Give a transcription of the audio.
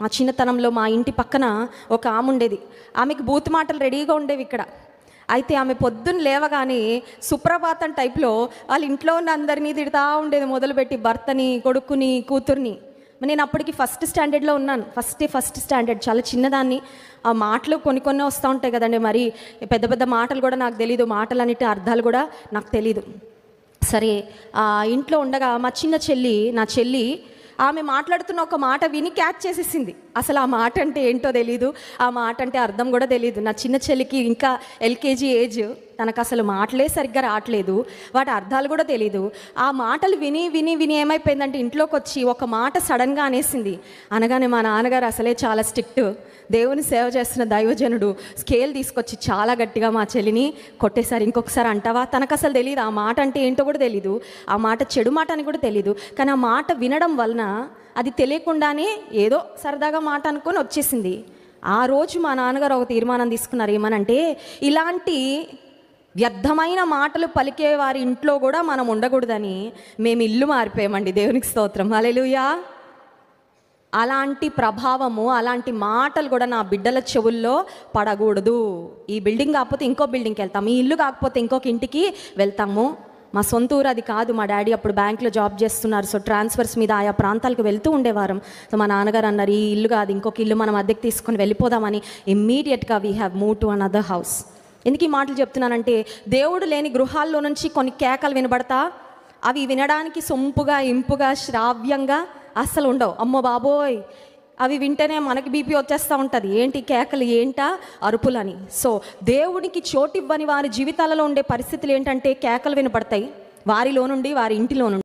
మా చిన్నతనంలో మా ఇంటి పక్కన ఒక ఆమె ఉండేది. ఆమెకు బూతు మాటలు రెడీగా ఉండేవి ఇక్కడ. అయితే ఆమె పొద్దున్న లేవగానే సుప్రభాతం టైప్లో వాళ్ళ ఇంట్లో ఉన్న అందరినీ తిడతా ఉండేది, మొదలుపెట్టి భర్తని, కొడుకుని, కూతుర్ని. నేను అప్పటికి ఫస్ట్ స్టాండర్డ్లో ఉన్నాను. ఫస్ట్ స్టాండర్డ్, చాలా చిన్నదాన్ని. ఆ మాటలు కొన్ని వస్తూ ఉంటాయి కదండి, మరి పెద్ద పెద్ద మాటలు కూడా నాకు తెలీదు, మాటలన్నిటి అర్థాలు కూడా నాకు తెలీదు. సరే, ఇంట్లో ఉండగా మా నా చెల్లి ఆమె మాట్లాడుతున్న ఒక మాట విని క్యాచ్ చేసేసింది. అసలు ఆ మాట అంటే ఏంటో తెలీదు, ఆ మాట అంటే అర్థం కూడా తెలీదు. నా చిన్న చెల్లికి ఇంకా ఎల్కేజీ ఏజ్, తనకు అసలు మాటలే సరిగ్గా రావట్లేదు, వాటి అర్థాలు కూడా తెలీదు. ఆ మాటలు విని విని విని ఏమైపోయిందంటే ఇంట్లోకి వచ్చి ఒక మాట సడన్గా అనేసింది. అనగానే మా నాన్నగారు అసలే చాలా స్ట్రిక్ట్, దేవుని సేవ చేస్తున్న దైవజనుడు, స్కేల్ తీసుకొచ్చి చాలా గట్టిగా మా చెల్లిని కొట్టేశారు. ఇంకొకసారి అంటావా? తనకు అసలు తెలియదు ఆ మాట అంటే ఏంటో కూడా తెలీదు, ఆ మాట చెడు మాట అని కూడా తెలీదు. కానీ ఆ మాట వినడం వలన అది తెలియకుండానే ఏదో సరదాగా మాట అనుకొని వచ్చేసింది. ఆ రోజు మా నాన్నగారు ఒక తీర్మానం తీసుకున్నారు. ఏమనంటే, ఇలాంటి వ్యర్థమైన మాటలు పలికే వారి ఇంట్లో కూడా మనం ఉండకూడదని మేము ఇల్లు మారిపోయామండి. దేవునికి స్తోత్రం, హల్లెలూయా. అలాంటి ప్రభావము, అలాంటి మాటలు కూడా నా బిడ్డల చెవుల్లో పడకూడదు. ఈ బిల్డింగ్ కాకపోతే ఇంకో బిల్డింగ్కి వెళ్తాము, ఈ ఇల్లు కాకపోతే ఇంకొక ఇంటికి వెళ్తాము. మా సొంత ఊరు అది కాదు. మా డాడీ అప్పుడు బ్యాంక్లో జాబ్ చేస్తున్నారు. సో ట్రాన్స్ఫర్స్ మీద ఆయా ప్రాంతాలకు వెళ్తూ ఉండేవారం. సో మా నాన్నగారు అన్నారు, ఈ ఇల్లు కాదు ఇంకొక ఇల్లు మనం అద్దెకి తీసుకొని వెళ్ళిపోదామని. ఇమ్మీడియట్గా we have move to another house. ఎందుకు ఈ మాటలు చెప్తున్నానంటే, దేవుడు లేని గృహాల్లో నుంచి కొన్ని కేకలు వినబడతా, అవి వినడానికి సొంపుగా, ఇంపుగా, శ్రావ్యంగా అస్సలు ఉండవు. అమ్మో బాబోయ్, అవి వింటేనే మనకి బీపీ వచ్చేస్తూ ఉంటుంది. ఏంటి కేకలు, ఏంటా అరుపులని. సో దేవునికి చోటివ్వని వారి జీవితాలలో ఉండే పరిస్థితులు ఏంటంటే, కేకలు వినపడతాయి వారిలో నుండి, వారి ఇంటిలో నుండి.